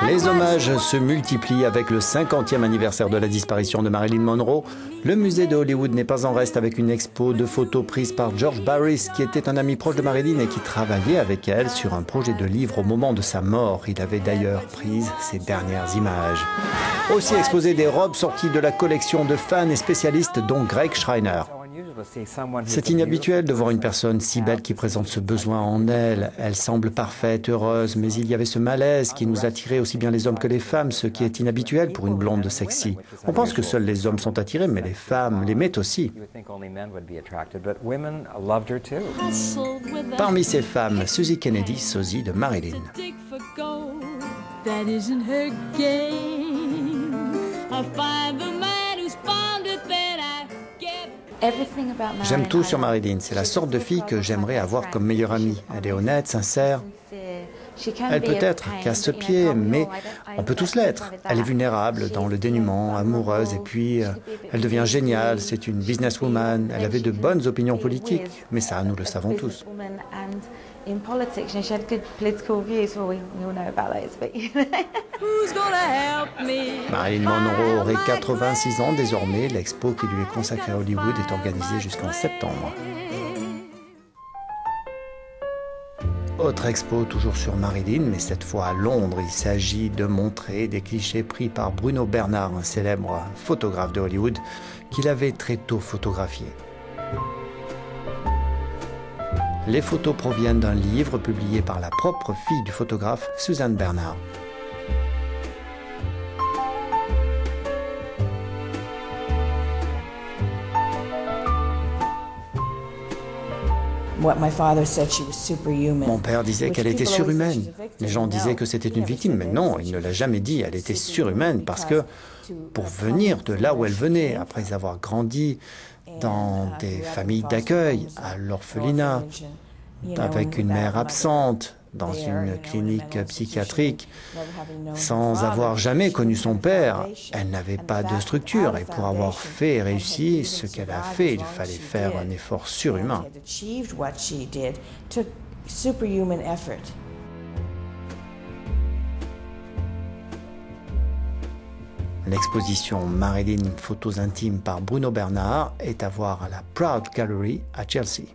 Les hommages se multiplient avec le 50e anniversaire de la disparition de Marilyn Monroe. Le musée de Hollywood n'est pas en reste avec une expo de photos prises par George Barris, qui était un ami proche de Marilyn et qui travaillait avec elle sur un projet de livre au moment de sa mort. Il avait d'ailleurs pris ses dernières images. Aussi exposées des robes sorties de la collection de fans et spécialistes, dont Greg Schreiner. C'est inhabituel de voir une personne si belle qui présente ce besoin en elle. Elle semble parfaite, heureuse, mais il y avait ce malaise qui nous attirait aussi bien les hommes que les femmes, ce qui est inhabituel pour une blonde sexy. On pense que seuls les hommes sont attirés, mais les femmes l'aimaient aussi. Parmi ces femmes, Suzy Kennedy, sosie de Marilyn. J'aime tout sur Marilyn. C'est la sorte de fille que j'aimerais avoir comme meilleure amie. Elle est honnête, sincère. Elle peut être casse-pied, mais on peut tous l'être. Elle est vulnérable dans le dénuement, amoureuse, et puis elle devient géniale. C'est une businesswoman. Elle avait de bonnes opinions politiques, mais ça, nous le savons tous. Marilyn Monroe aurait 86 ans désormais. L'expo qui lui est consacrée à Hollywood est organisée jusqu'en septembre. Autre expo toujours sur Marilyn, mais cette fois à Londres. Il s'agit de montrer des clichés pris par Bruno Bernard, un célèbre photographe de Hollywood, qu'il avait très tôt photographié. Les photos proviennent d'un livre publié par la propre fille du photographe, Suzanne Bernard. Mon père disait qu'elle était surhumaine. Les gens disaient que c'était une victime, mais non, il ne l'a jamais dit. Elle était surhumaine parce que, pour venir de là où elle venait, après avoir grandi dans des familles d'accueil, à l'orphelinat, avec une mère absente, dans une clinique psychiatrique, sans avoir jamais connu son père, elle n'avait pas de structure. Et pour avoir fait et réussi ce qu'elle a fait, il fallait faire un effort surhumain. L'exposition Marilyn Photos intimes par Bruno Bernard est à voir à la Proud Gallery à Chelsea.